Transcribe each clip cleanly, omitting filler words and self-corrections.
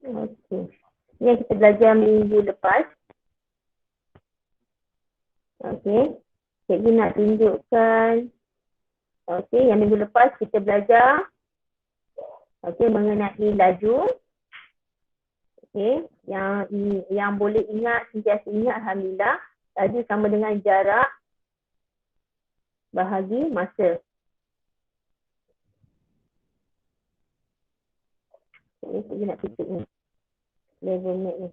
Okey. Ni yang kita belajar minggu lepas. Okey. Cikgu nak tunjukkan. Okey, yang minggu lepas kita belajar mengenai laju. Okey, yang boleh ingat, sentiasa ingat, alhamdulillah. Laju sama dengan jarak bahagi masa. Okey, saya nak tutup ni. Level map ni.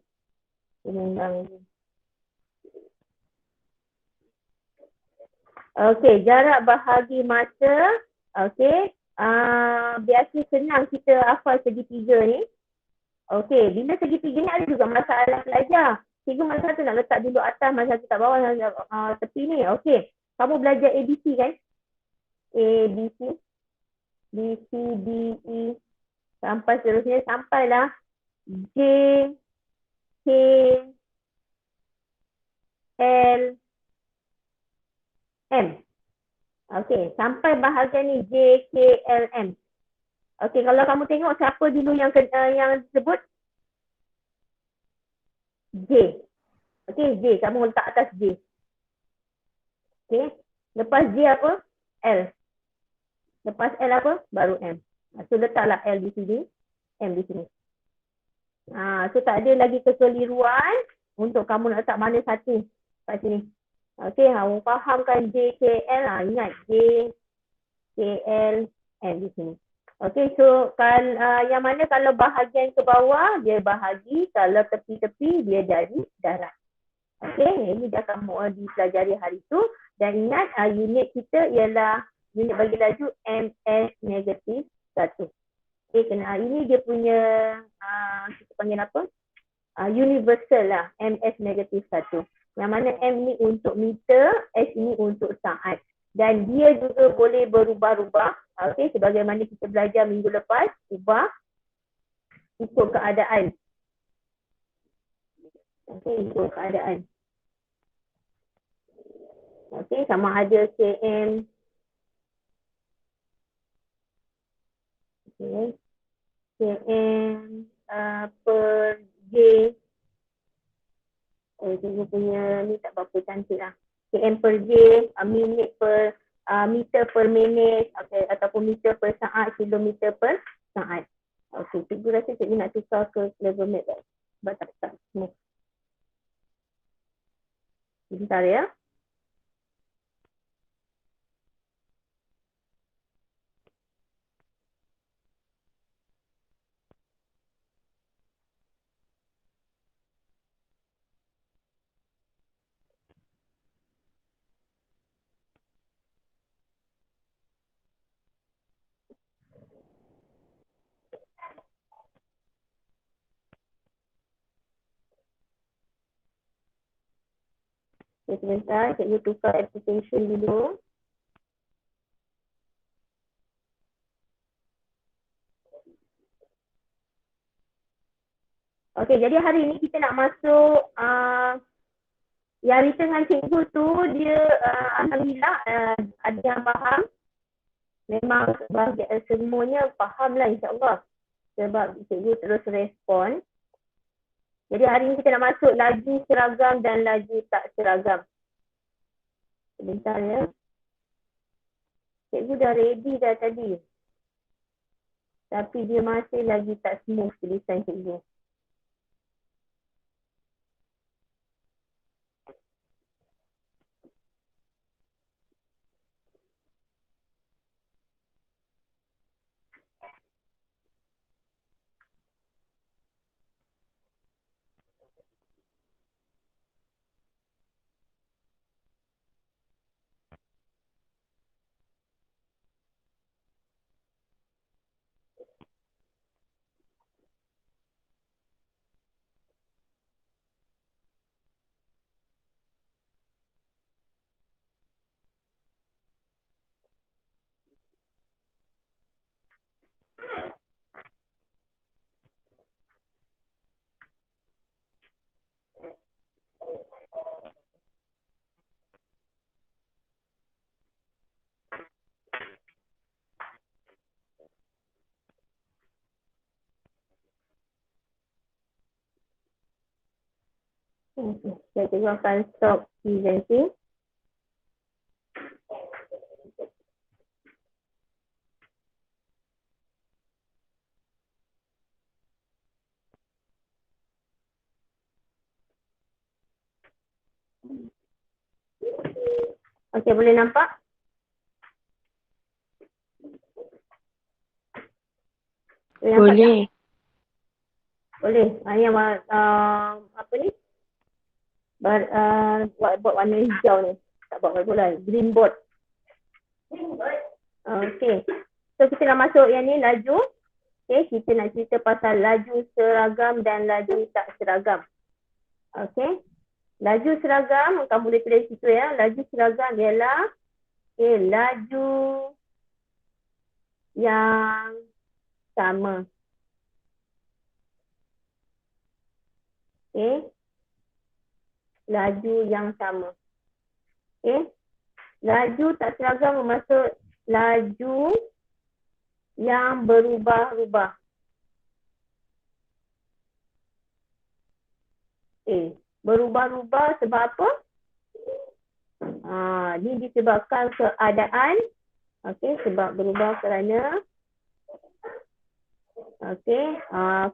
Undang ni. Okey, jarak bahagi masa. Okey, biasa senang kita hafal segitiga ni. Okey, bila segitiga ni ada juga masalah pelajar. Cikgu masa tu nak letak dulu atas, masa tu tak bawah, tepi ni. Okey, kamu belajar ABC kan? ABC, B, C, D, E, sampai seterusnya, sampailah J, K, L, M. Okey, sampai bahagian ni J, K, L, M. Okey, kalau kamu tengok siapa dulu yang disebut? J. Okey, J. Kamu letak atas J. Okey. Lepas J apa? L. Lepas L apa? Baru M. So letaklah L di sini, M di sini. So tak ada lagi kekeliruan untuk kamu nak letak mana satu kat sini. Okey, kamu fahamkan J, K, L. Ingat J, K, L, M di sini. Okey, so yang mana kalau bahagian ke bawah dia bahagi, kalau tepi-tepi dia jadi darat. Okey, ini dah kamu dipelajari hari tu. Dan ingat unit kita ialah unit bagi laju MS-1. Okey, kena ini dia punya kita panggil apa? Universal lah, MS-1. Yang mana M ni untuk meter, S ni untuk saat. Dan dia juga boleh berubah-ubah. Okey, sebagaimana kita belajar minggu lepas, ubah ikut keadaan. Okey, ikut keadaan. Okey, sama ada km. Okey. km per J. Cikgu punya ni tak berapa cantik lah. km per J, minit per meter per minit, okay, ataupun meter per saat, kilometer per saat. Okey, cikgu rasa cikgu nak tukar ke level map tak? Sebab tak semua. Sebentar ya. Okay, sebentar, cikgu tukar application dulu. Okey, jadi hari ini kita nak masuk yang written dengan cikgu tu, dia alhamdulillah ada yang faham. Memang semuanya faham lah insyaAllah. Sebab cikgu terus respon. Jadi hari ini kita nak masuk laju seragam dan laju tak seragam. Sebentar ya. Cikgu dah ready dah tadi. Tapi dia masih lagi tak smooth tulisan cikgu. Saya akan stop presenting. Okey, boleh nampak? Boleh. Boleh. Yang apa ni? Buat warna hijau ni. Tak buat whiteboard lah. Green board. Okey. So kita nak masuk yang ni laju. Okey, kita nak cerita pasal laju seragam dan laju tak seragam. Okey. Laju seragam, kamu boleh tulis situ ya. Laju seragam ialah laju yang sama. Okey. Laju yang sama. Okey. Laju tak seragam bermaksud laju yang berubah-ubah. Berubah-ubah sebab apa? Ini disebabkan keadaan. Okey, sebab berubah kerana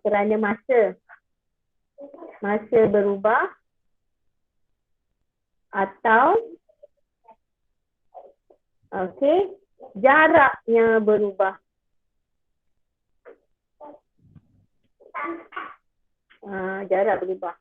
kerana masa. Masa berubah atau jaraknya berubah. Jarak berubah.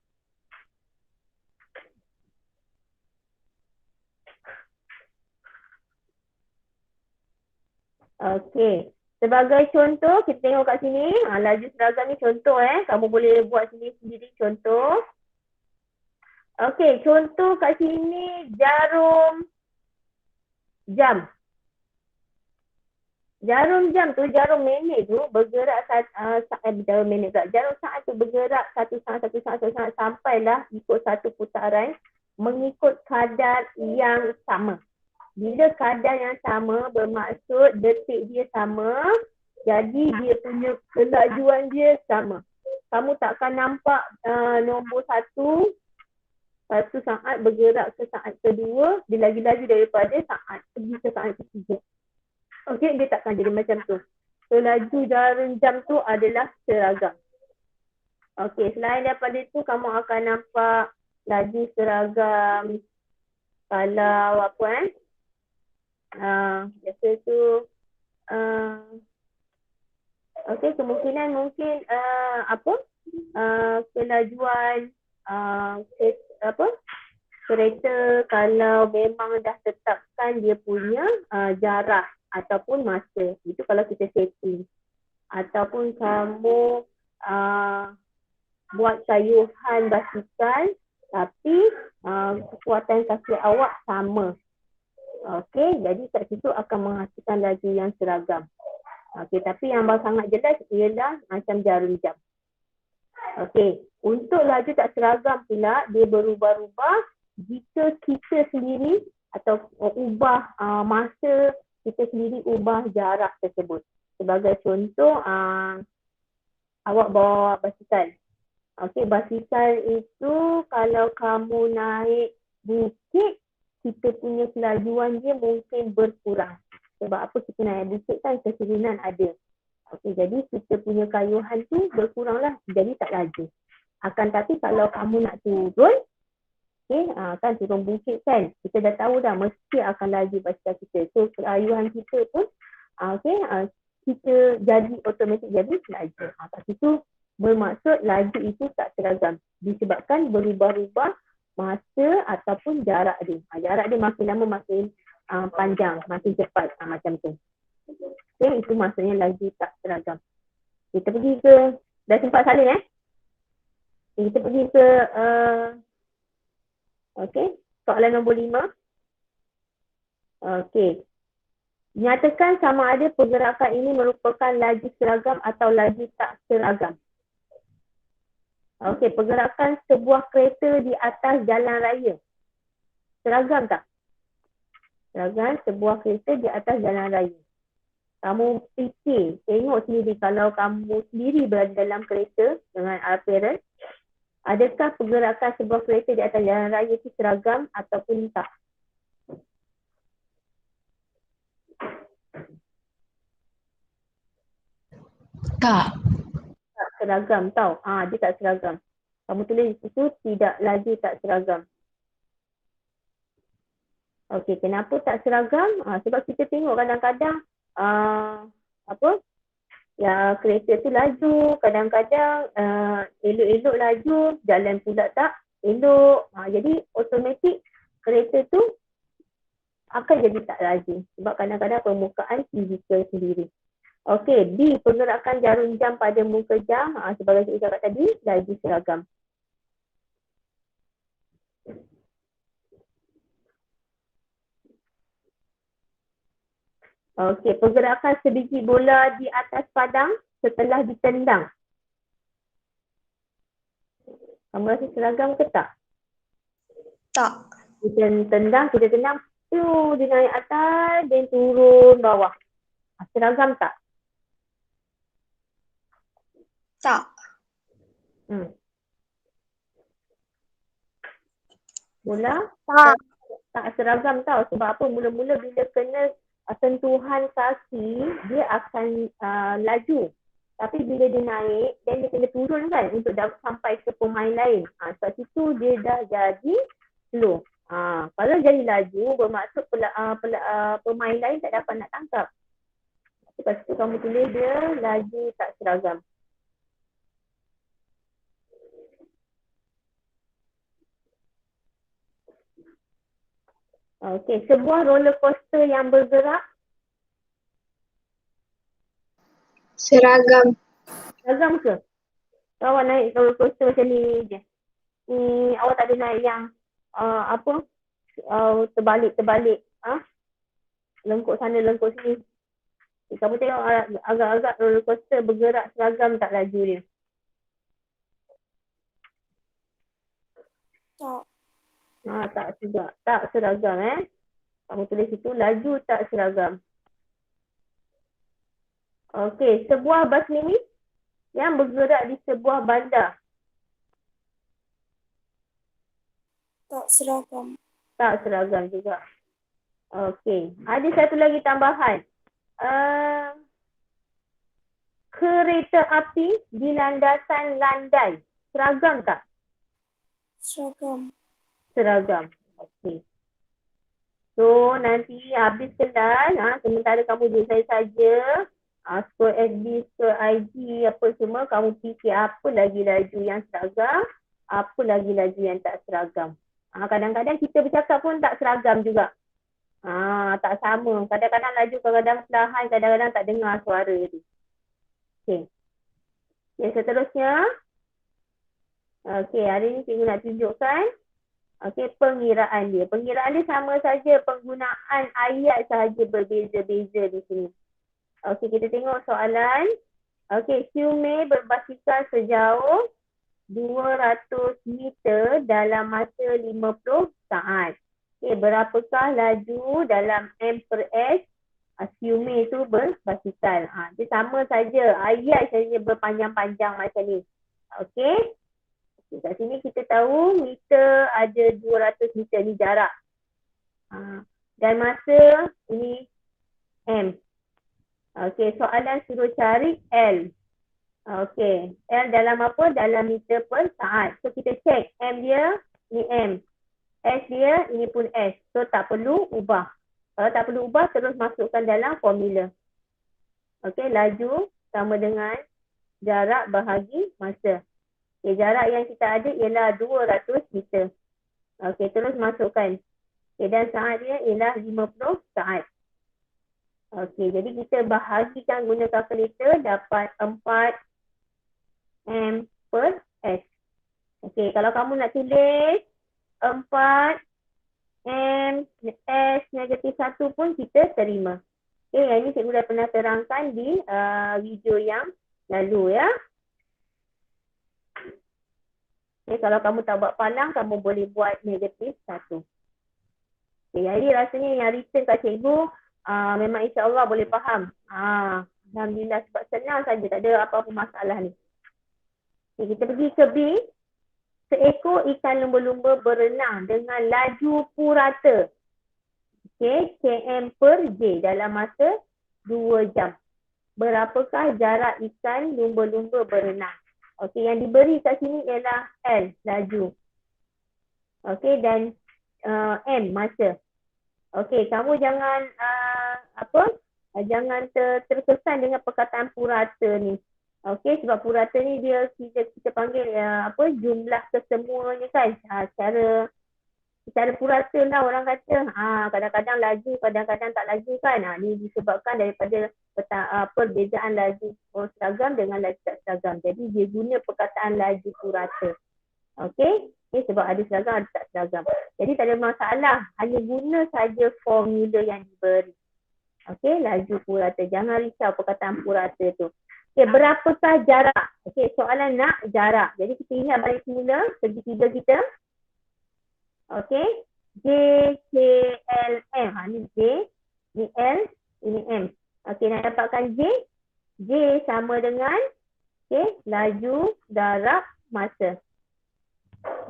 Okey. Sebagai contoh, kita tengok kat sini. Laju seragam ni contoh Kamu boleh buat sendiri contoh. Okey, contoh kat sini jarum jam. Jarum jam tu, jarum minit tu bergerak jarum minit tak. Jarum saat tu bergerak satu saat sampailah ikut satu putaran mengikut kadar yang sama. Bila kadar yang sama bermaksud detik dia sama, jadi dia punya kelajuan dia sama. Kamu takkan nampak nombor satu saat bergerak ke saat kedua, dia lagi laju daripada saat pergi ke saat ketiga. Okey, dia takkan jadi macam tu. So, laju jarum jam tu adalah seragam. Okey, selain daripada itu, kamu akan nampak laju seragam kalau apa biasa tu okey, kemungkinan mungkin kelajuan kereta kalau memang dah tetapkan dia punya jarak ataupun masa. Itu kalau kita setting. Ataupun kamu buat kayuhan basikal tapi kekuatan kaki awak sama. Okey, jadi kat situ akan menghasilkan laju yang seragam. Okey, tapi yang sangat jelas ialah macam jarum jam. Okey, untuk laju tak seragam pula, dia berubah-ubah jika kita sendiri atau ubah masa, kita sendiri ubah jarak tersebut. Sebagai contoh, awak bawa basikal. Okey, basikal itu kalau kamu naik bukit, kita punya kelajuan dia mungkin berkurang. Sebab apa kita naik bukit kan kesulitan ada. Okey, jadi kita punya kayuhan tu berkuranglah, jadi tak laju. Akan tapi kalau kamu nak turun, kan turun bukit kan, kita dah tahu dah mesti akan laju basikal kita. So kayuhan kita pun kita jadi automatik jadi laju. Kat situ bermaksud laju itu tak seragam disebabkan berubah-ubah masa ataupun jarak dia. Jarak dia makin lama makin panjang, makin cepat macam tu. Okey, itu maksudnya laju tak seragam. Kita pergi ke, dah sempat salin kita pergi ke soalan nombor 5. Okey. Nyatakan sama ada pergerakan ini merupakan laju seragam atau laju tak seragam. Okey, pergerakan sebuah kereta di atas jalan raya. Seragam tak? Seragam sebuah kereta di atas jalan raya. Kamu fikir, tengok sendiri kalau kamu sendiri berada dalam kereta dengan parent, Adakah pergerakan sebuah kereta di atas jalan raya itu seragam ataupun tak? Tak. Tak seragam tau. Dia tak seragam. Kamu tulis di situ tidak laju tak seragam. Okey, kenapa tak seragam? Sebab kita tengok kadang-kadang apa? Ya, kereta tu laju, kadang-kadang elok-elok laju, jalan pula tak elok. Jadi automatik kereta tu akan jadi tak laju. Sebab kadang-kadang permukaan fizikal sendiri. Okey, B. Pergerakan jarum jam pada muka jam. Sebagai saya cakap tadi, laju seragam. Okey, pergerakan sebiji bola di atas padang setelah ditendang. Kamu rasa seragam ke tak? Tak. Kita tendang, dia naik atas, dan turun bawah. Seragam tak? Tak. Bola Tak. tak seragam tau. Sebab apa? Mula-mula bila kena sentuhan kaki, dia akan laju. Tapi bila dia naik, dan dia kena turun kan untuk sampai ke pemain lain. Sebab itu dia dah jadi slow. Kalau jadi laju, bermaksud pemain lain tak dapat nak tangkap. Lepas tu kamu tulis dia laju tak seragam. Okey, sebuah roller coaster yang bergerak. Seragam. Seragam ke? Awak naik roller coaster macam ni je. Awak tak ada naik yang terbalik-terbalik. Lengkuk sana, lengkuk sini. Kamu tengok agak-agak roller coaster bergerak seragam tak laju dia? Tak. Tak juga. Tak seragam Kamu tulis itu laju tak seragam. Okey, sebuah bas mini yang bergerak di sebuah bandar. Tak seragam. Tak seragam juga. Okey, ada satu lagi tambahan. Kereta api di landasan landai. Seragam tak? Seragam. Seragam. Okey. So, nanti habis kelas, sementara kamu duduk saya saja, scroll FB, scroll IG, apa semua, kamu fikir apa lagi laju yang seragam, apa lagi laju yang tak seragam. Kadang-kadang kita bercakap pun tak seragam juga. Tak sama. Kadang-kadang laju, kadang-kadang perlahan, kadang-kadang tak dengar suara tu. Okey. Yang seterusnya. Okey, hari ni cikgu nak tunjukkan. Okey, pengiraan dia. Pengiraan dia sama saja, penggunaan ayat sahaja berbeza-beza di sini. Okey, kita tengok soalan. Okey, Hume berbasikal sejauh 200 meter dalam masa 50 saat. Okey, berapakah laju dalam M per S Hume itu berbasikal? Dia sama saja, ayat saja berpanjang-panjang macam ni. Okey. Kat sini kita tahu meter ada 200 meter ni jarak. Dan masa ini M. Okey, soalan suruh cari L. Okey, L dalam apa? Dalam meter per saat. So kita check M dia, ni M. S dia, ini pun S. So tak perlu ubah. Kalau tak perlu ubah, terus masukkan dalam formula. Okey, laju sama dengan jarak bahagi masa. Okay, jarak yang kita ada ialah 200 meter. Okey, terus masukkan. Okay, dan saat dia ialah 50 saat. Okey, jadi kita bahagikan guna kalkulator dapat 4 M per S. Okey, kalau kamu nak tulis 4 M S negatif 1 pun kita terima. Okey, yang ini cikgu dah pernah terangkan di video yang lalu ya. Okay, kalau kamu tak buat palang, kamu boleh buat negatif 1. Okay, jadi rasanya yang written kat cikgu, memang insyaAllah boleh faham. Alhamdulillah, sebab senang saja, tak ada apa-apa masalah ni. Okay, kita pergi ke B. seekor ikan lumba-lumba berenang dengan laju purata. Okey, km per J dalam masa 2 jam. Berapakah jarak ikan lumba-lumba berenang? Okey, yang diberi kat sini ialah L, laju. Okey, dan M, masa. Okey, kamu jangan jangan terkesan dengan perkataan purata ni. Okey, sebab purata ni dia kita panggil jumlah kesemuanya kan. Secara purata lah orang kata. Kadang-kadang laju, kadang-kadang tak laju kan. Ni disebabkan daripada perbezaan laju seragam dengan laju tak seragam. Jadi dia guna perkataan laju purata. Okey, ni sebab ada seragam, ada tak seragam. Jadi tak ada masalah, hanya guna saja formula yang diberi. Okey, laju purata. Jangan risau perkataan purata tu. Okey, berapakah jarak? Okey, soalan nak jarak. Jadi kita ingat balik semula segitiga kita. Okey, J, K, L, M. Ni J, ni L, ini M. Okey, nak dapatkan J. J sama dengan laju, jarak, masa.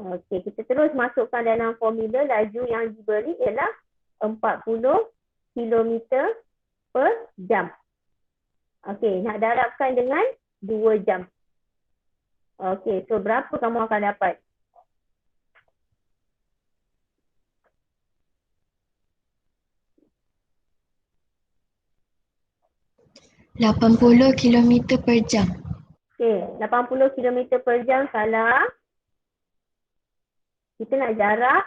Okey, kita terus masukkan dalam formula. Laju yang diberi ialah 40 km per jam. Okey, nak darabkan dengan 2 jam. Okey, so berapa kamu akan dapat? $80 km per jam. Okey, 80 km per jam salah. Kita nak jarak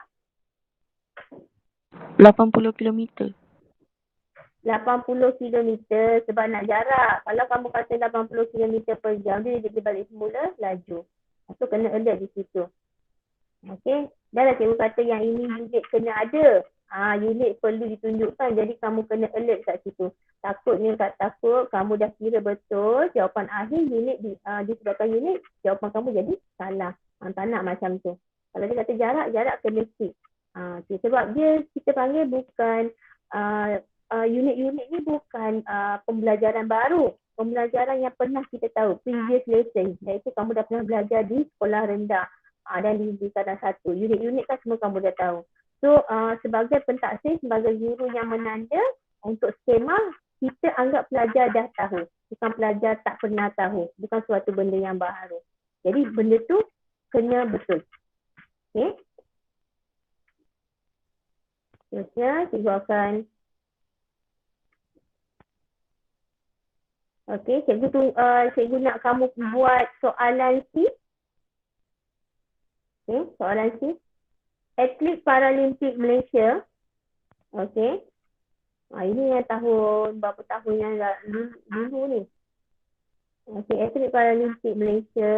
80 km. 80 km sebab nak jarak. Kalau kamu kata 80 km per jam, dia balik semula laju. So kena alert di situ. Okey. Dah lah cikgu kata yang ini unit kena ada. Unit perlu ditunjukkan. Jadi kamu kena alert kat situ. Takut kamu dah kira betul jawapan akhir unit disebabkan unit, jawapan kamu jadi salah. Tak nak macam tu. Kalau dia kata jarak kena stick. Sebab dia kita panggil bukan unit-unit ni bukan pembelajaran baru. Pembelajaran yang pernah kita tahu, previous lesson. Iaitu kamu dah pernah belajar di sekolah rendah dan di kadang 1. Unit-unit kan semua kamu dah tahu. So sebagai pentaksir, sebagai guru yang menanda untuk skema, kita anggap pelajar dah tahu. Bukan pelajar tak pernah tahu. Bukan suatu benda yang baru. Jadi benda tu kena betul. Okey. Terusnya, cikgu akan cikgu nak kamu buat soalan C. Okey, soalan C. Atlet Paralimpik Malaysia. Okey. Ini yang berapa tahun yang dulu ni. Okey, Atlet Paralimpik Malaysia.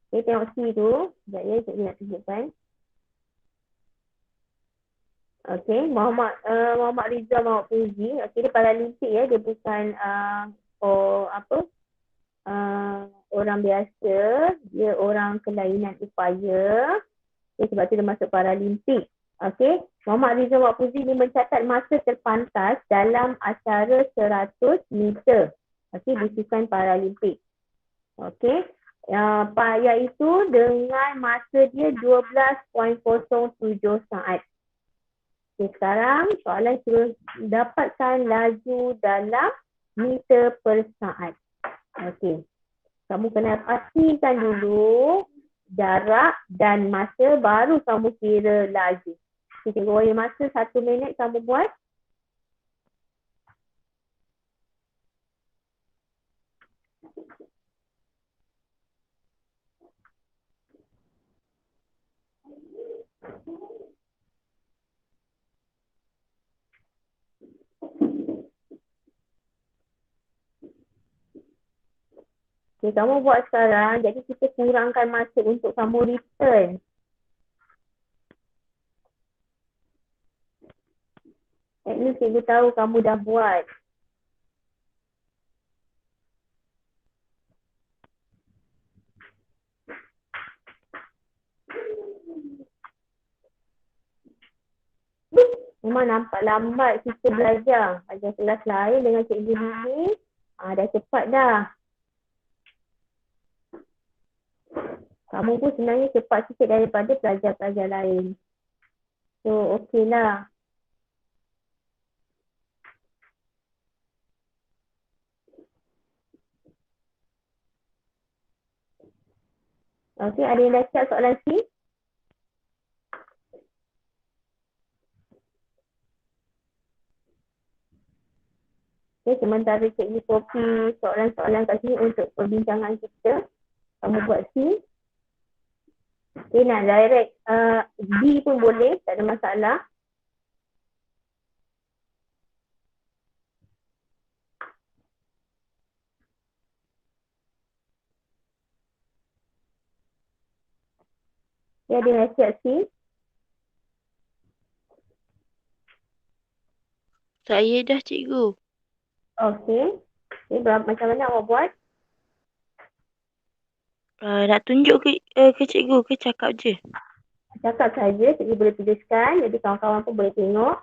Okey, tengok C tu. Sekejap ya, cikgu nak tunjukkan. Okey, Muhammad Rizal Muhammad Fuzi. Okey, dia Paralimpik ya, dia bukan orang biasa, dia orang kelainan upaya. Okay, sebab tu dia masuk Paralimpik. Okey, Muhammad Rizal Muhammad Fuzi ni mencatat masa terpantas dalam acara 100 meter. Okey, di sukan Paralimpik. Okey, iaitu dengan masa dia 12.07 saat. Okay, sekarang soalan suruh dapatkan laju dalam meter per saat. Okey. Kamu kena pastikan dulu jarak dan masa, baru kamu kira laju. Okay, cikgu bagi masa 1 minit kamu buat. Okay, kamu buat sekarang, jadi kita kurangkan masa untuk kamu return. At least cikgu tahu kamu dah buat. Memang nampak lambat kita belajar. Ajar kelas lain dengan cikgu ni, dah cepat dah. Kamu pun sebenarnya cepat sikit daripada pelajar-pelajar lain. So, okey lah. Okey, ada yang dah siap soalan C? Okey, sementara cikgu copy soalan-soalan kat sini untuk perbincangan kita. Kamu buat C. Okey, nak direct D pun boleh, tak ada masalah. Okey, ada yang dah siap C? Saya dah cikgu. Okey. Okey, macam mana awak buat? Nak tunjuk ke cikgu ke cakap je? Cakap saja, cikgu boleh tuliskan. Jadi kawan-kawan pun boleh tengok.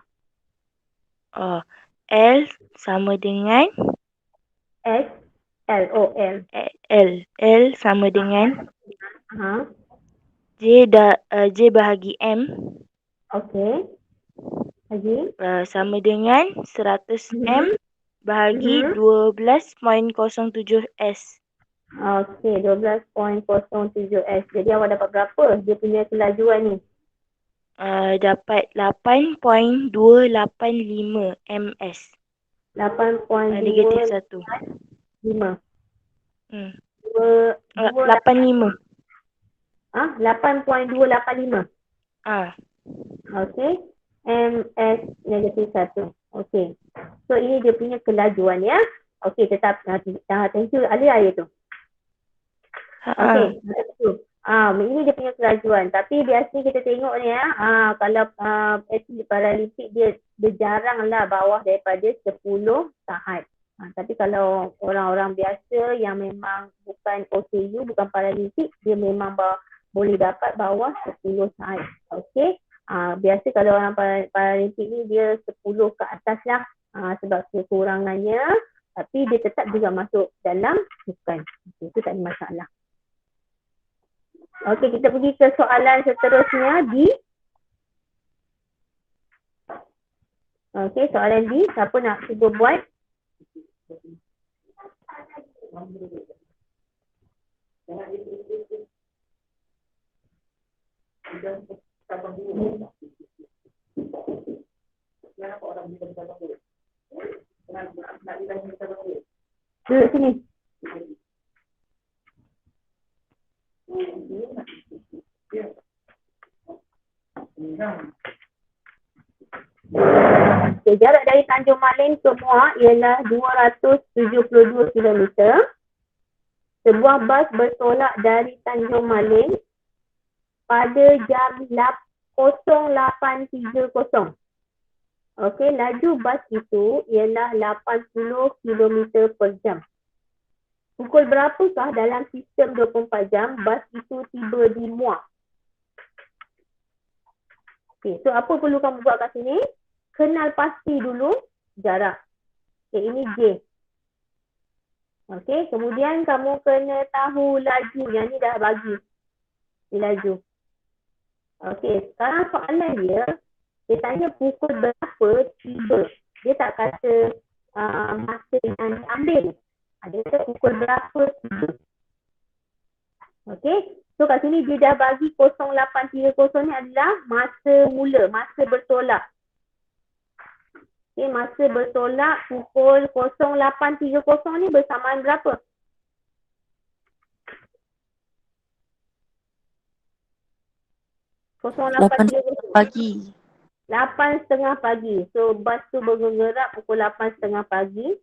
L sama dengan S, L, O, L. L sama dengan Ha. J bahagi M Okey. Lagi. sama dengan 100 M bahagi 12.07 S. Okey, 12.07 S. Jadi awak dapat berapa dia punya kelajuan ni? Dapat 8.285 ms. 8.25. Negatif 1. 85. 8.285. Okey. MS negatif 1. Okey. So ini dia punya kelajuan ya. Okey, tetap thank you Alia tu. Okey. Ini dia punya kelajuan. Tapi biasanya kita tengok ni ya, kalau atlet paralimpik dia jaranglah bawah daripada 10 saat. Tapi kalau orang-orang biasa yang memang bukan OKU, bukan paralimpik, dia memang boleh dapat bawah 10 saat. Okey. Biasa kalau orang paralimpik ni dia 10 ke atas lah sebab kekurangannya, tapi dia tetap juga masuk dalam sukan. Itu tak ada masalah. Okey, kita pergi ke soalan seterusnya D. Okey, soalan D. Siapa nak cuba buat? Duduk sini. Okay, jarak dari Tanjung Malin ke Muar ialah 272 km. Sebuah bas bertolak dari Tanjung Malin pada jam 08.30. Okey, laju bas itu ialah 80 km per jam. Pukul berapakah dalam sistem 24 jam bas itu tiba di Muar? Okey, so apa perlu kamu buat kat sini? Kenal pasti dulu jarak. Okey, ini J. Okey, kemudian kamu kena tahu laju. Yang ni dah bagi. Ini laju. Okey, sekarang soalan dia tanya pukul berapa tiba. Dia tak kata masa yang diambil. Dia kata pukul berapa tiba. Okey, so kat sini dia dah bagi 0830 ni adalah masa mula, masa bertolak. Okey, masa bertolak pukul 0830 ni bersamaan berapa? Pagi. 8.30 pagi. So bas tu bergerak pukul 8.30 pagi.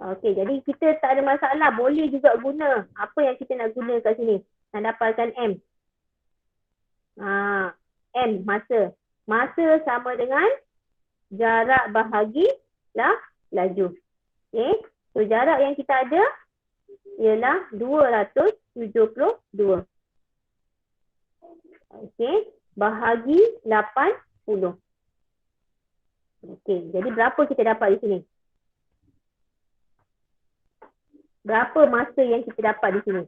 Okey, jadi kita tak ada masalah. Boleh juga guna. Apa yang kita nak guna kat sini? Nak dapatkan M. M, masa. Masa sama dengan jarak bahagilah laju. Okey, so jarak yang kita ada ialah 272. Okey, bahagi 80. Okey, jadi berapa kita dapat di sini? Berapa masa yang kita dapat di sini?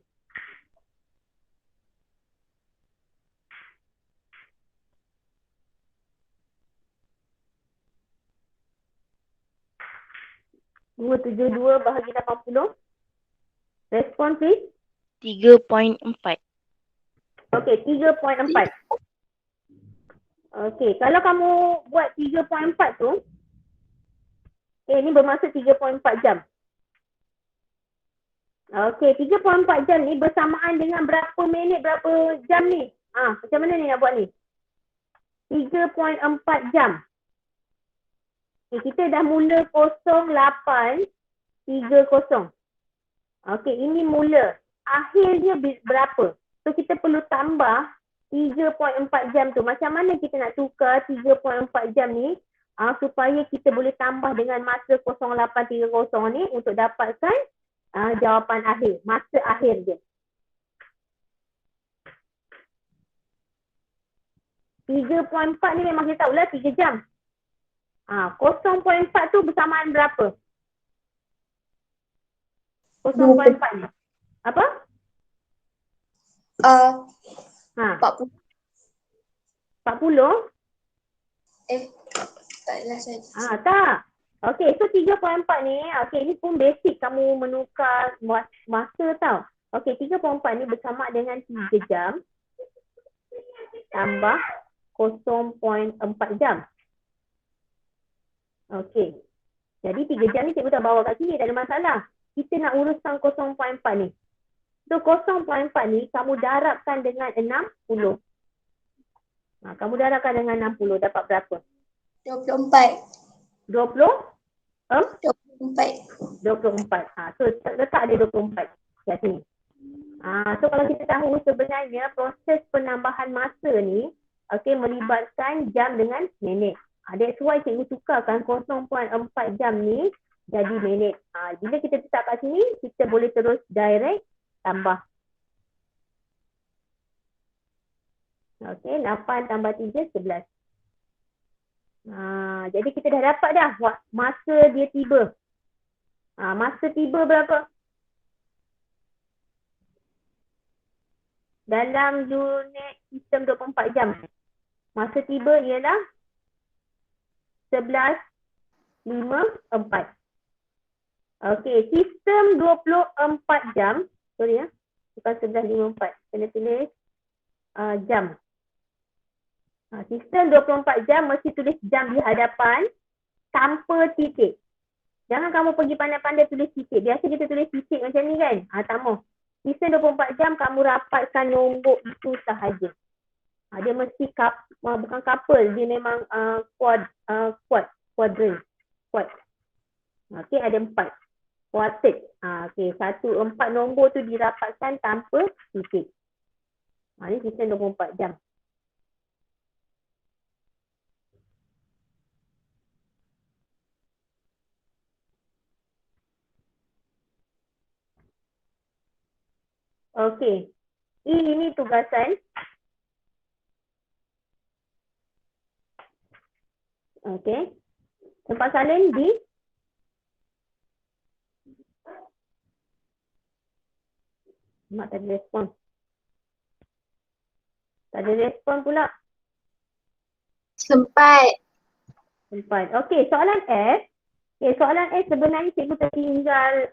272 bahagi 80. Respon please. 3.4. Okey, 3.4. Okey, kalau kamu buat 3.4 tu, ini bermaksud 3.4 jam. Okey, 3.4 jam ni bersamaan dengan berapa minit, berapa jam ni? Macam mana ni nak buat ni? 3.4 jam. Okay, kita dah mula 08.30. Okey, ini mula. Akhirnya berapa? So, kita perlu tambah 3.4 jam tu. Macam mana kita nak tukar 3.4 jam ni supaya kita boleh tambah dengan masa 08.30 ni untuk dapatkan jawapan akhir, masa akhir dia. 3.4 ni memang kita tahulah 3 jam. 0.4 tu bersamaan berapa? 0.4 ni. Apa? 40. 40? Taklah saya. Tak. Okey, so 3.4 ni, ni pun basic kamu menukar masa tau. Okey, 3.4 ni bersama dengan 3 jam tambah 0.4 jam. Okey. Jadi 3 jam ni cikgu dah bawa kat sini, tak ada masalah. Kita nak uruskan 0.4 ni. So 0.4 ni kamu darabkan dengan 60. Kamu darabkan dengan 60 dapat berapa? 24. 20? 24. 24. So letak ada 24 kat sini. So kalau kita tahu sebenarnya proses penambahan masa ni melibatkan jam dengan minit. That's why cikgu tukarkan 0.4 jam ni jadi minit. Bila kita letak kat sini, kita boleh terus direct tambah. Okey, 8 tambah 3, 11. Jadi kita dah dapat dah masa dia tiba. Masa tiba berapa? Dalam unit sistem 24 jam. Masa tiba ialah 11.54. Okey, sistem 24 jam. Sorry bukan 11.54. Kena tulis jam. Sistem 24 jam mesti tulis jam di hadapan tanpa titik. Jangan kamu pergi pandai-pandai tulis titik. Biasa kita tulis titik macam ni kan? Tak mau. Sistem 24 jam kamu rapatkan nombor itu sahaja. Dia mesti bukan couple, dia memang quadrant. Okey, ada 4. Quartet. Okey, 1, 4 nombor tu dirapatkan tanpa titik. Ini sistem 24 jam. Okey. Ini tugasan. Okey. Tempat salin di Mak tak ada respon. Tak ada respon pula. Sempat. Okey, soalan F. Soalan F sebenarnya cikgu tertinggal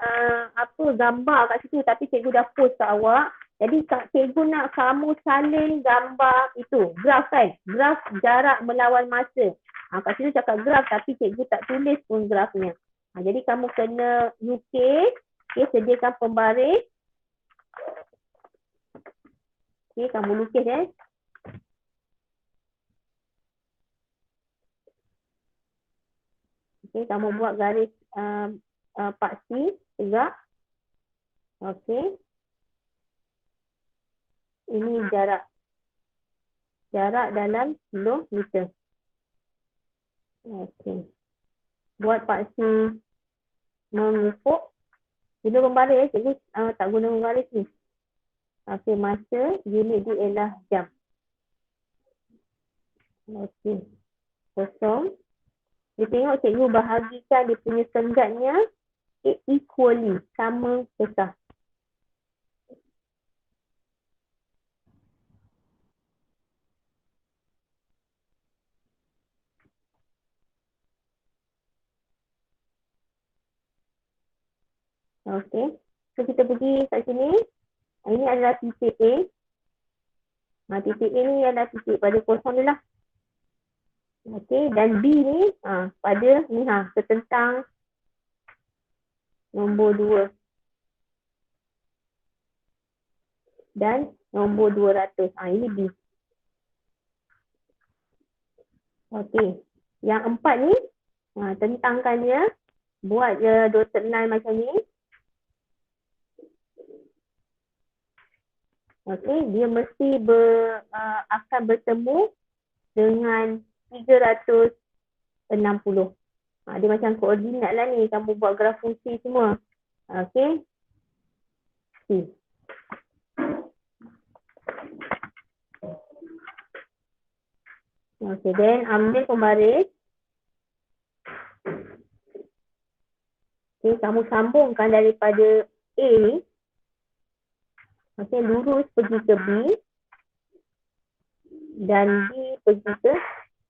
gambar kat situ tapi cikgu dah post kat awak. Jadi cikgu nak kamu salin gambar itu. Graf kan? Graf jarak melawan masa. Kat situ cakap graf tapi cikgu tak tulis pun grafnya. Jadi kamu kena lukis. Sediakan pembaris. Kamu lukis kamu buat garis paksi tegak. Okey. Ini jarak. Jarak dalam kilometer. Okey. Buat paksi mengufuk. Bila membaris, cikgu tak guna membaris ni. Okey, masa unit dia ialah jam. Okey. Kosong. Dia tengok cikgu bahagikan dia punya senggatnya equally, sama besar. Okey. So kita pergi kat sini. Ini adalah titik A. Titik A ni adalah titik pada kosong ni lah. Okey, dan B ni pada ni setentang nombor 2 dan nombor 200. Ini B. Okey. Yang 4 ni tentangkan dia, buat dotted line macam ni. Okey, dia mesti akan bertemu dengan 360. Dia macam koordinat lah ni, kamu buat graf fungsi semua. Okey. C. Okey, then ambil pembaris. Okey, kamu sambungkan daripada A ni. Okey, lurus pergi ke B. Dan B pergi ke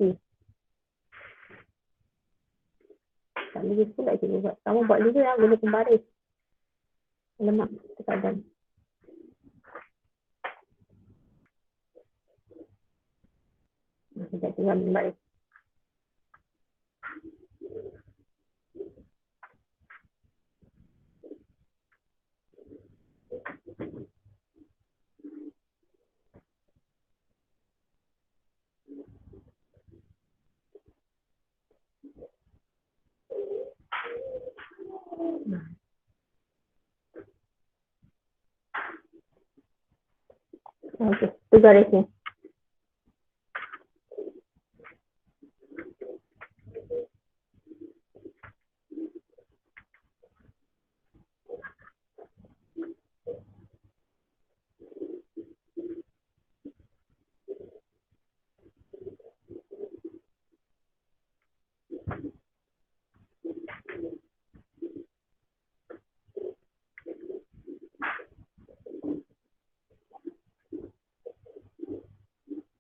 C. Tak boleh pula cikgu buat. Kamu buat dulu lah, guna pembaris. Lemak terkadang. Sekejap tinggal pembaris. Okey, tu garisnya.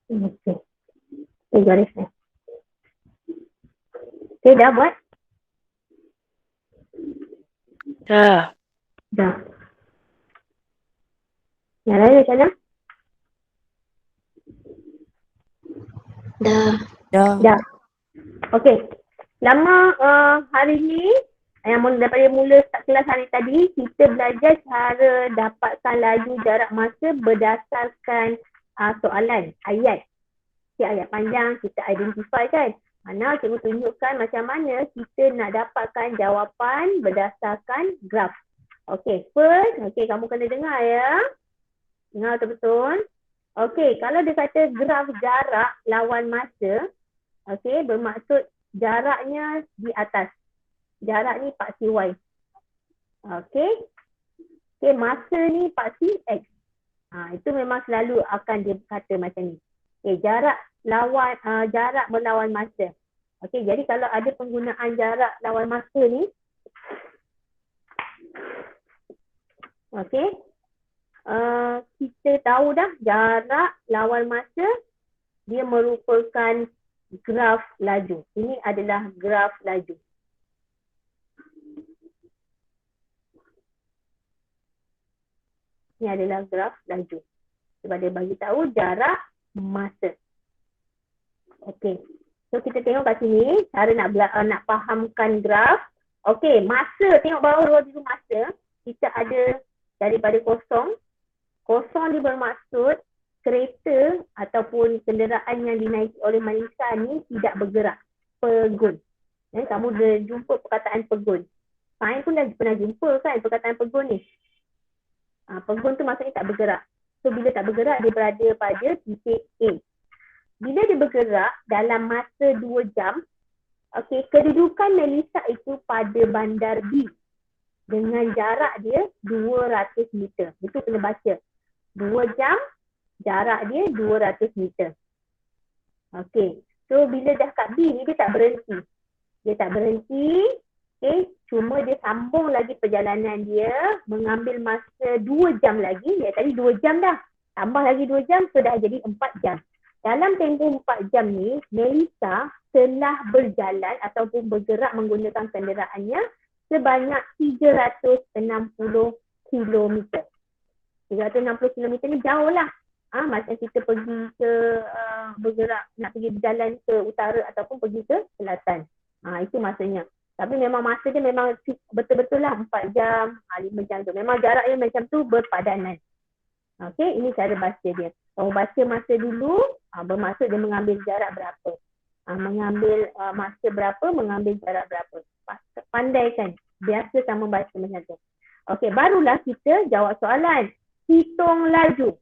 Okey. Tu garisnya. Okey, dah buat? Dah. Dah. Yang lain macam mana? Dah. Okey. Lama hari ni, daripada mula start kelas hari tadi, kita belajar cara dapatkan laju jarak masa berdasarkan soalan, ayat. Ayat panjang, kita identify kan. Mana cikgu tunjukkan macam mana kita nak dapatkan jawapan berdasarkan graf. Okey, first, kamu kena dengar ya. Dengar betul-betul. Okey, kalau dia kata graf jarak lawan masa, bermaksud jaraknya di atas. Jarak ni paksi Y. Okey, masa ni paksi X. Itu memang selalu akan dia kata macam ni. Jarak melawan masa. Okey, jadi kalau ada penggunaan jarak lawan masa ni, kita tahu dah jarak lawan masa dia merupakan graf laju. Ini adalah graf laju. Ini adalah graf laju. Sebab dia bagi tahu jarak masa. Okey. So kita tengok kat sini cara nak fahamkan graf. Okey, masa, tengok bawah dulu masa. Kita ada daripada kosong. Kosong ni bermaksud kereta ataupun kenderaan yang dinaiki oleh manusia ni tidak bergerak. Pegun. Kamu dah jumpa perkataan pegun. Saya pun dah pernah jumpa kan perkataan pegun ni. Pegun tu maksudnya tak bergerak. So bila tak bergerak, dia berada pada titik A. Bila dia bergerak dalam masa 2 jam, kedudukan Melissa itu pada bandar B dengan jarak dia 200 meter. Itu kena baca. 2 jam, jarak dia 200 meter. Okey. So bila dah kat B ni, dia tak berhenti. Cuma dia sambung lagi perjalanan dia, mengambil masa 2 jam lagi. Tadi 2 jam dah. Tambah lagi 2 jam, so dah jadi 4 jam. Dalam tempoh 4 jam ni, Melissa telah berjalan ataupun bergerak menggunakan kenderaannya sebanyak 360 kilometer. 360 kilometer ni jauh lah. Macam kita pergi ke bergerak, nak pergi berjalan ke utara ataupun pergi ke selatan. Itu maksudnya. Tapi memang masa dia memang betul-betul lah 4 jam, 5 jam tu. Memang jarak dia macam tu berpadanan. Okey, ini cara baca dia. Kalau baca masa dulu, bermaksud dia mengambil jarak berapa. Mengambil masa berapa, mengambil jarak berapa. Pandai kan? Biasa sama baca macam tu. Okey, barulah kita jawab soalan. Hitung laju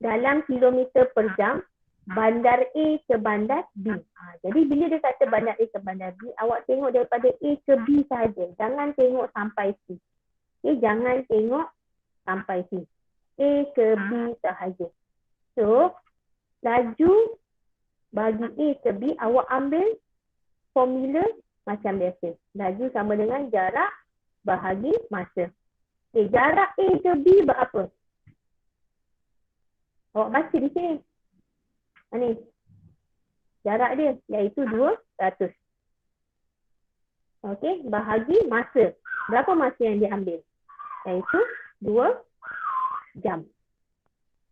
dalam kilometer per jam bandar A ke bandar B. Jadi bila dia kata bandar A ke bandar B, awak tengok daripada A ke B saja. Jangan tengok sampai C. Okay, jangan tengok sampai C. A ke B sahaja. So, laju bagi A ke B, awak ambil formula macam biasa. Laju sama dengan jarak bahagi masa. Okay, jarak A ke B berapa? Awak baca di sini. Ni. Jarak dia iaitu 200. Okey, bahagi masa. Berapa masa yang dia ambil? Iaitu 2 jam.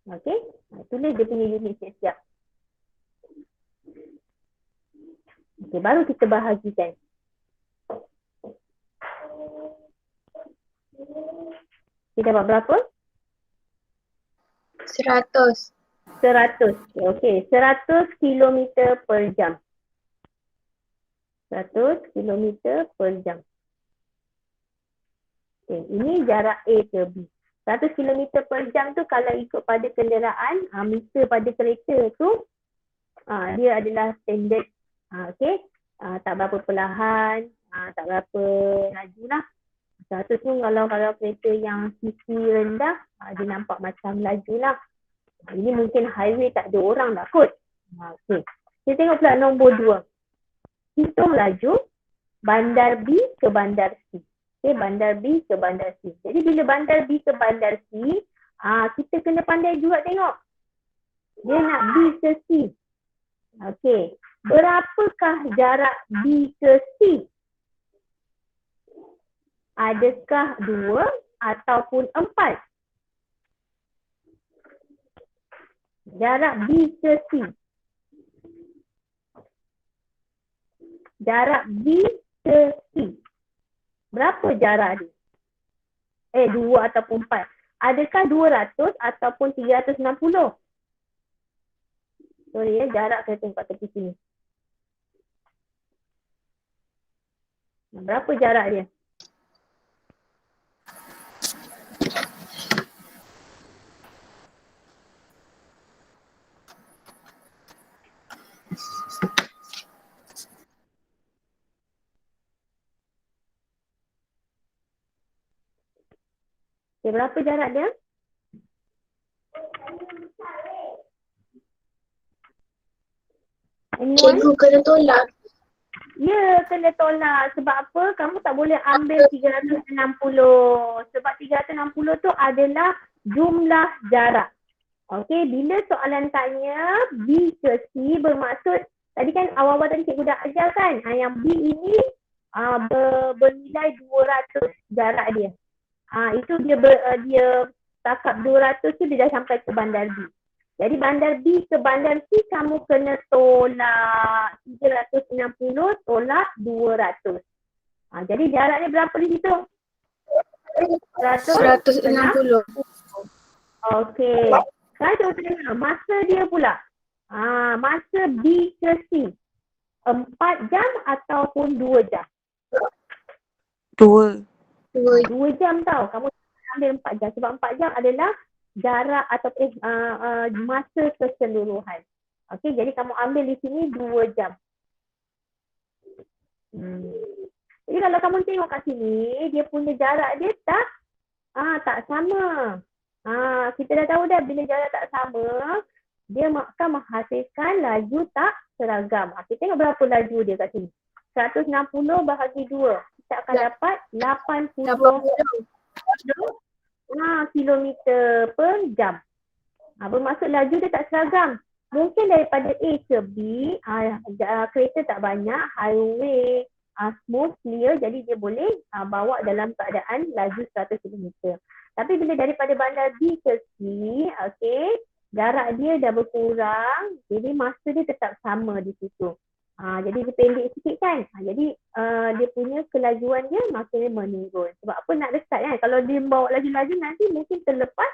Okey, tulis dia punya unit siap-siap. Okey, baru kita bahagikan. Kita dapat berapa? 100. 100. Okey, 100 kilometer per jam. 100 kilometer per jam. Okey, ini jarak A ke B. 100 kilometer per jam tu kalau ikut pada kenderaan, meter pada kereta tu, dia adalah standard. Okey, tak berapa perlahan, tak berapa laju lah. 100 tu kalau kereta yang CC rendah, dia nampak macam laju lah. Ini mungkin highway tak ada orang dah kot. Okey. Kita tengok pula nombor 2. Hitung laju bandar B ke bandar C. Okey, bandar B ke bandar C. Jadi bila bandar B ke bandar C, kita kena pandai juga tengok. Dia nak B ke C. Okey. Berapakah jarak B ke C? Adakah 2 ataupun 4? Jarak B ke C. Jarak B ke C. Berapa jarak dia? 2 ataupun 4. Adakah 200 ataupun 360? Sorry jarak saya tengok kat tepi sini. Berapa jarak dia? Okay, berapa jarak dia? Cikgu kena tolak. Ya, kena tolak. Sebab apa? Kamu tak boleh ambil 360. Sebab 360 tu adalah jumlah jarak. Okey, bila soalan tanya B ke C bermaksud, tadi kan awal-awal tadi cikgu dah ajar kan, yang B ini bernilai 200 jarak dia. Itu dia takap 200 tu dia dah sampai ke bandar B. Jadi bandar B ke bandar C kamu kena tolak 360 tolak 200. Jadi jaraknya berapa di situ? 160. Okey. Sekarang cuba tengok masa dia pula. Masa B ke C. 4 jam ataupun 2 jam? 2. 2 jam tau. Kamu ambil 4 jam. Sebab 4 jam adalah jarak atau masa keseluruhan. Okey, jadi kamu ambil di sini 2 jam. Jadi kalau kamu tengok kat sini, dia punya jarak dia tak sama. Kita dah tahu dah bila jarak tak sama, dia akan menghasilkan laju tak seragam. Kita tengok berapa laju dia kat sini. 160 bahagi 2. Kita akan dapat 80 kilometer per jam. Bermaksud laju dia tak seragam. Mungkin daripada A ke B, kereta tak banyak, highway smooth, clear, jadi dia boleh bawa dalam keadaan laju 100 km. Tapi bila daripada bandar B ke C, okey, jarak dia dah berkurang, jadi masa dia tetap sama di situ. Jadi dia pendek sikit kan. Jadi dia punya kelajuan dia makin menurun. Sebab apa nak dekat kan? Kalau dia bawa laju-laju nanti mungkin terlepas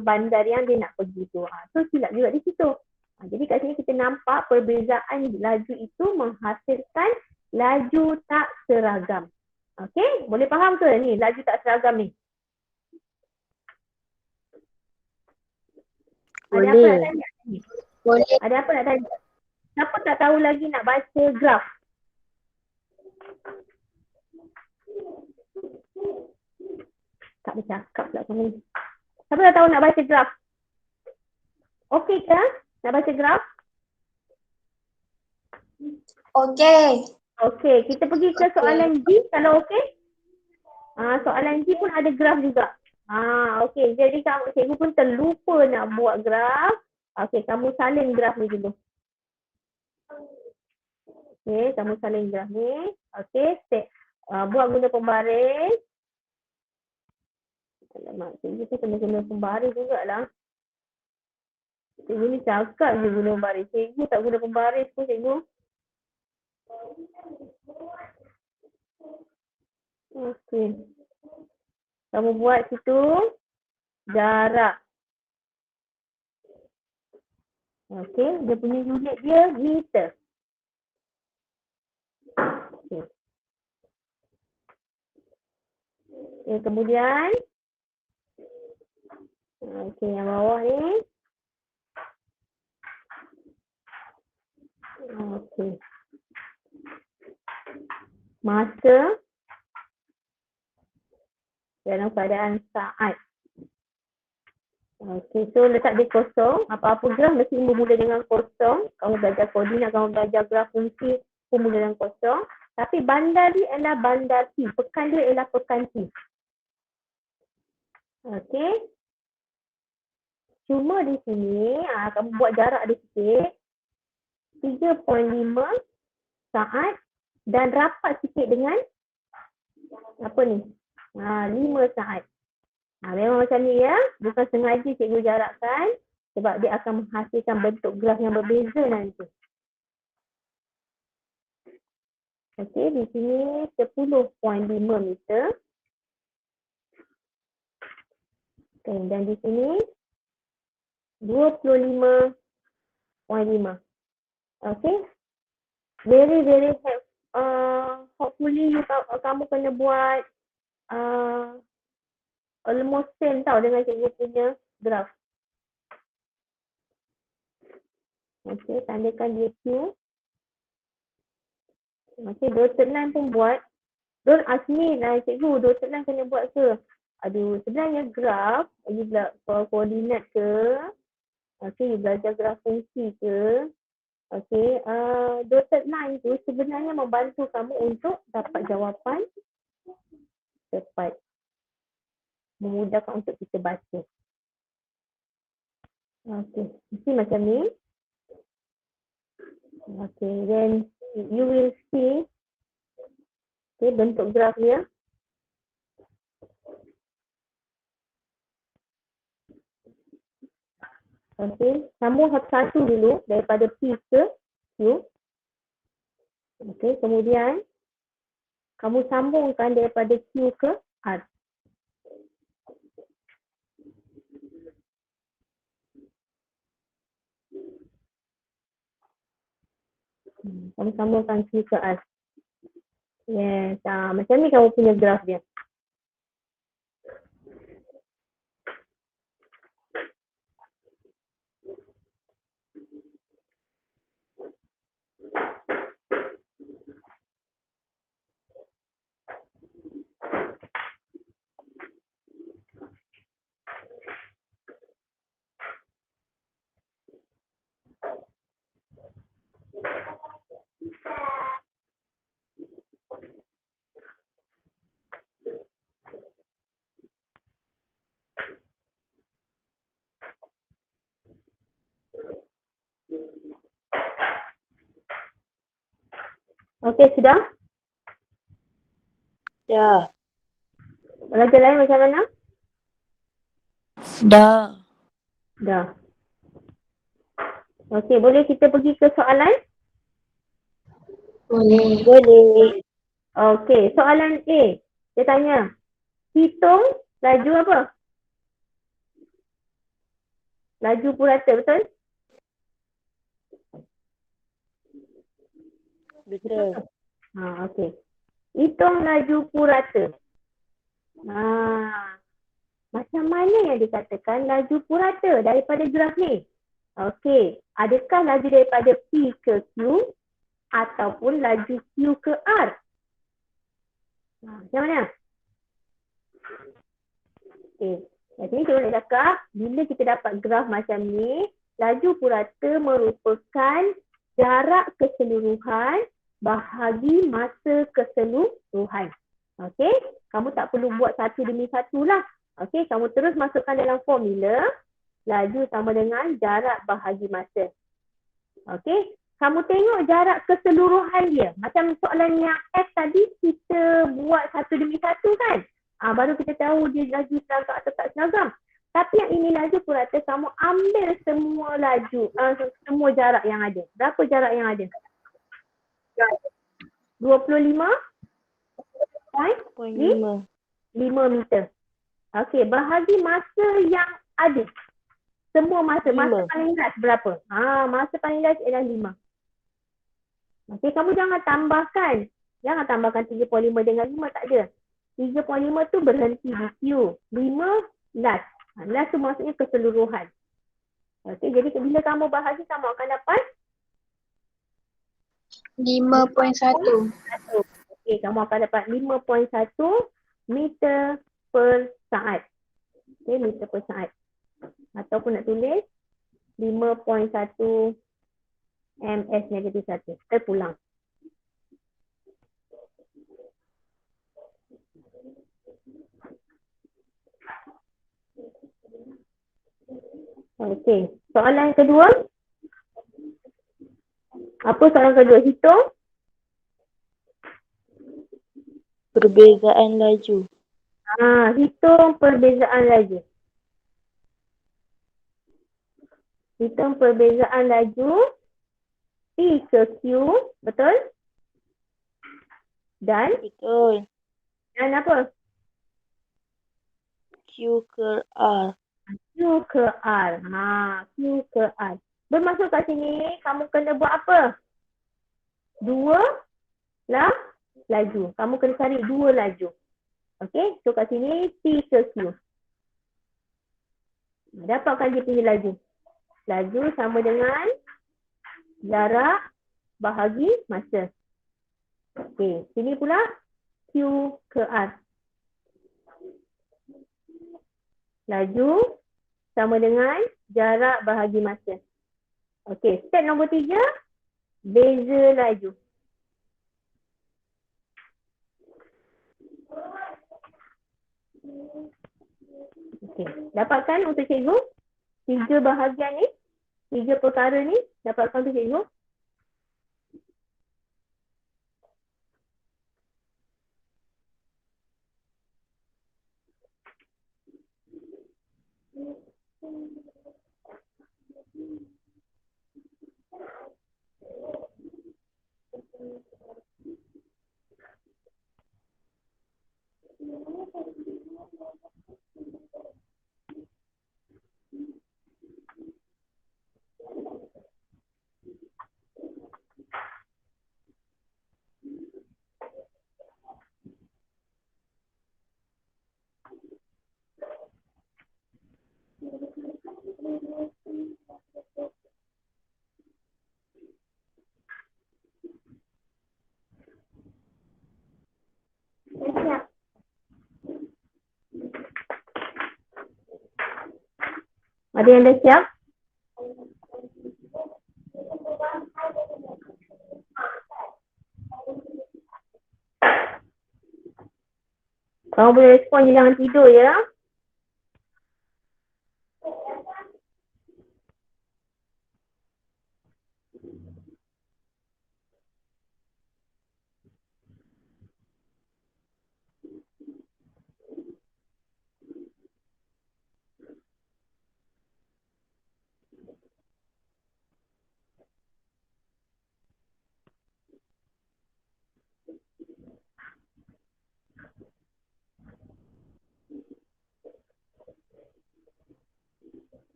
bandar yang dia nak pergi tu. So silap juga di situ. Jadi kat sini kita nampak perbezaan laju itu menghasilkan laju tak seragam. Okey, boleh faham ke ni laju tak seragam ni? Ada apa nak tanya? Boleh. Ada apa nak tanya? Siapa tak tahu lagi nak baca graf? Tak bercakap pula kamu. Siapa tak tahu nak baca graf? Okey ke nak baca graf? Okey. Okey, kita pergi ke soalan G kalau okey. Soalan G pun ada graf juga. Okey, jadi kamu cikgu pun terlupa nak buat graf. Okey, kamu salin graf ni dulu. Okey, kamu salin graf ni. Okey, buat guna pembaris. Alamak, cikgu tu kena guna pembaris jugalah. Cikgu ni cakap je guna pembaris. Cikgu tak guna pembaris pun cikgu. Okey. Kamu buat situ jarak. Okey, dia punya unit dia meter. Okey. Okay, kemudian okey, yang bawah ni. Okey. Masa dalam keadaan saat. Okey, so letak dia kosong. Apa-apa graf mesti bermula dengan kosong. Kamu belajar koordinat, kamu belajar graf fungsi pun mula dengan kosong. Tapi bandar dia adalah bandar T. Pekan dia ialah pekan T. Okey. Cuma di sini, kamu buat jarak dia sikit. 3.5 saat dan rapat sikit dengan apa ni? 5 saat. Memang macam ni ya. Bukan sengaja cikgu jarakkan sebab dia akan menghasilkan bentuk graf yang berbeza nanti. Okey, di sini 10.5 meter. Okay, dan di sini 25.5. Okay. Very hopefully kamu kena buat almost same tau dengan cikgu punya graf. Okay, tandakan dia Q. Okay, dotted line pun buat. Don't ask me lah cikgu, dotted line kena buat ke? Aduh, sebenarnya graf, you belajar koordinat ke? Okay, you belajar graf fungsi ke? Okay, dotted line tu sebenarnya membantu kamu untuk dapat jawapan cepat. Memudahkan untuk kita baca. Okay, mesti macam ni. Okay, then you will see bentuk graf dia. Okay, sambung satu-satu dulu daripada P ke Q. Okay, kemudian kamu sambungkan daripada Q ke R. Kamu sambungkan Q ke R. Yes, macam ni kamu punya graf dia. Okey, sudah? Dah. Pelajar lain macam mana? Dah. Dah. Okey, boleh kita pergi ke soalan? Boleh. Boleh. Okey, soalan A. Dia tanya, hitung laju apa? Laju purata, betul? Betul. Okey. Hitung laju purata. Macam mana yang dikatakan laju purata daripada graf ni? Okey, adakah laju daripada P ke Q ataupun laju Q ke R? Macam mana? Okey, kat sini kita boleh cakap, bila kita dapat graf macam ni, laju purata merupakan jarak keseluruhan bahagi masa keseluruhan. Okey, kamu tak perlu buat satu demi satu lah. Okey, kamu terus masukkan dalam formula, laju sama dengan jarak bahagi masa. Okey, kamu tengok jarak keseluruhan dia. Macam soalan yang F tadi, kita buat satu demi satu kan? Baru kita tahu dia laju seragam atau tak seragam. Tapi yang ini laju purata, kamu ambil semua laju, semua jarak yang ada. Berapa jarak yang ada? 25 Poin 5. 5 meter. Okey, bahagi masa yang ada. Semua masa. Masa 5. paling last berapa? Masa paling last ialah 5. Okey, kamu jangan tambahkan. Jangan tambahkan 3.5 dengan 5, tak ada. 3.5 tu berhenti di Q. 5 last. Last tu maksudnya keseluruhan. Okey, jadi bila kamu bahagi, kamu akan dapat 5.1. Okey, kamu akan dapat 5.1 meter per saat. Okey, meter per saat. Ataupun nak tulis 5.1 ms negatif 1. Terpulang. Okey, soalan kedua. Apa soalan kedua? Hitung Perbezaan laju. hitung perbezaan laju. Hitung perbezaan laju P ke Q, betul? Dan Betul. apa? Q ke R. Q ke R. Q ke R. Bermaksud kat sini, kamu kena buat apa? 2 lah laju. Kamu kena cari 2 laju. Okey, so kat sini P ke Q. Dapatkan dia punya laju. Laju sama dengan jarak bahagi masa. Okey, sini pula Q ke R. Laju sama dengan jarak bahagi masa. Okey, step nombor 3, beza laju. Okey, dapatkan untuk cikgu 3 bahagian ni, 3 perkara ni, dapatkan untuk cikgu. Siap. Ada yang dah siap? Kamu boleh respon je, jangan tidur ya.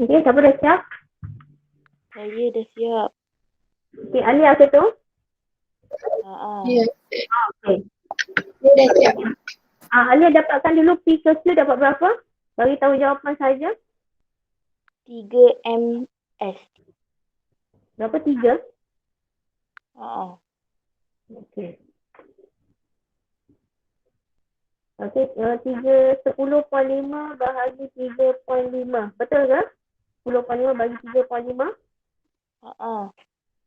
Okey, siapa dah siap? Saya dah siap. Okey, Alia ke tu? Ya. Okey. Dia dah siap. Alia dapatkan dulu P ke Q dapat berapa? Bagi tahu jawapan saja. 3 ms. Berapa? 3? Okey. Okey, 10.5 bahagi 3.5. Betul ke? 10.5 bagi 3.5.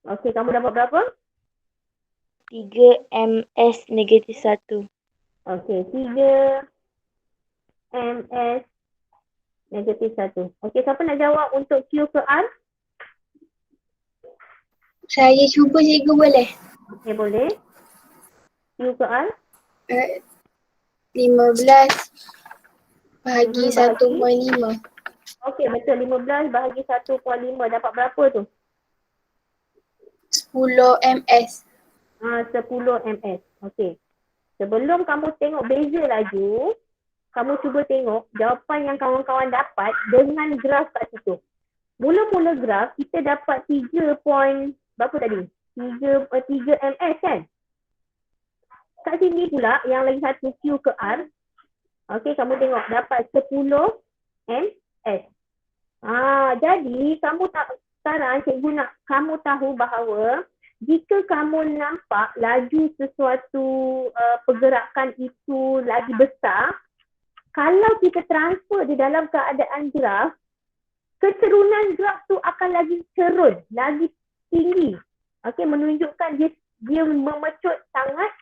Okey, kamu dapat berapa? 3 ms negatif 1. Okey, 3 ms negatif 1. Okey, siapa nak jawab untuk Q ke R? Saya cuba cikgu boleh? Okey, boleh. Q ke R? 15 bahagi Mhm, 1.5. Okey, betul. 15 bahagi 1.5. Dapat berapa tu? 10 ms. 10 ms. Okey. Sebelum kamu tengok beza laju, kamu cuba tengok jawapan yang kawan-kawan dapat dengan graf kat situ. Mula-mula graf kita dapat 3 point berapa tadi? 3 ms kan? Kat sini pula yang lagi satu Q ke R. Okey, kamu tengok dapat 10 ms. Jadi kamu tak sekarang cikgu nak kamu tahu bahawa jika kamu nampak laju sesuatu pergerakan itu lagi besar, kalau kita transfer di dalam keadaan graf, keturunan graf tu akan lagi cerun, lagi tinggi. Okey, menunjukkan dia memecut sangat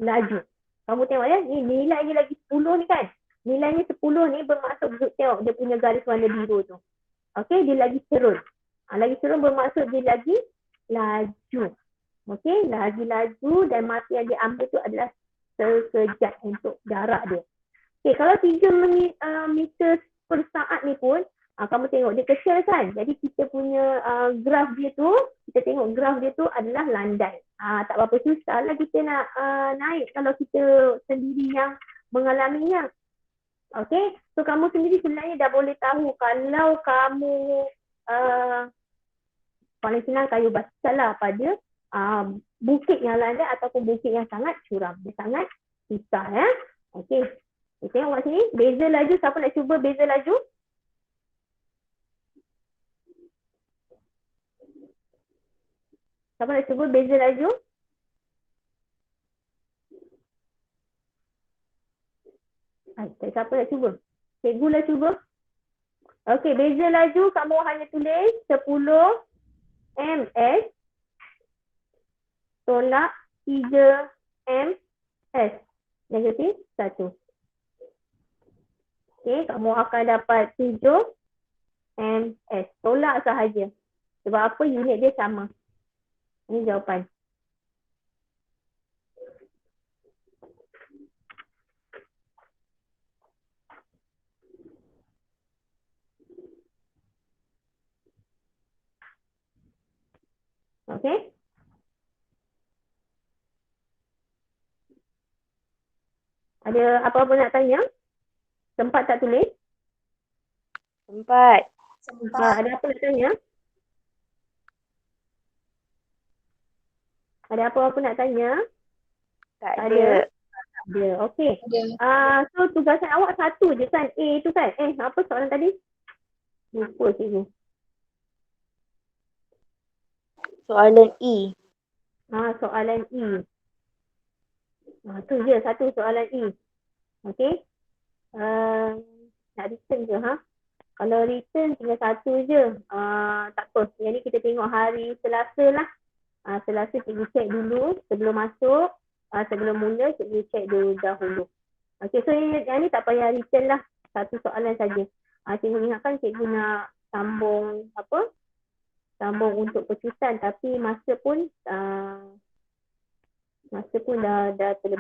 laju. Kamu tengok ya, ni nilainya lagi 10 ni kan. Nilainya 10 ni bermaksud tengok dia punya garis warna biru tu. Okey, dia lagi cerun. Lagi cerun bermaksud dia lagi laju. Okey, lagi laju dan masa yang dia ambil tu adalah sekejap untuk jarak dia. Okey, kalau 3 meter per saat ni pun, kamu tengok dia kecil kan. Jadi kita punya graf dia tu, kita tengok graf dia tu adalah landai. Tak berapa susah lah kita nak naik kalau kita sendiri yang mengalaminya. Okey, so kamu sendiri sebenarnya dah boleh tahu kalau kamu paling senang kayu basah lah pada bukit yang landai ataupun bukit yang sangat curam. Dia sangat susah ya. Okey, kita tengok kat sini, beza laju, siapa nak cuba beza laju? Siapa nak cuba beza laju? Siapa nak cuba? Cikgu lah cuba. Okey, beza laju kamu hanya tulis 10 ms tolak 3 ms negatif 1. Okey, kamu akan dapat 7 ms. Tolak sahaja. Sebab apa? Unit dia sama. Ini jawapan. Okey? Ada apa-apa nak tanya? Sempat tak tulis? Sempat. Ada apa nak tanya? Ada apa-apa nak tanya? Tak Tak ada. Ada. Okey. Ada. So tugasan awak satu je kan? A tu kan? Apa soalan tadi? Lupa cikgu. Soalan E. Soalan E. Tu je satu soalan E. Okey. Nak return ke Kalau return tinggal satu je. Tak apa. Yang ni kita tengok hari Selasa lah. Selasa cikgu cek dulu sebelum masuk. Sebelum mula cikgu cek dahulu. Okey, so yang ni tak payah return lah. Satu soalan saja. Cikgu ingatkan cikgu nak sambung sambung untuk pecutan tapi masa pun dah terlebih.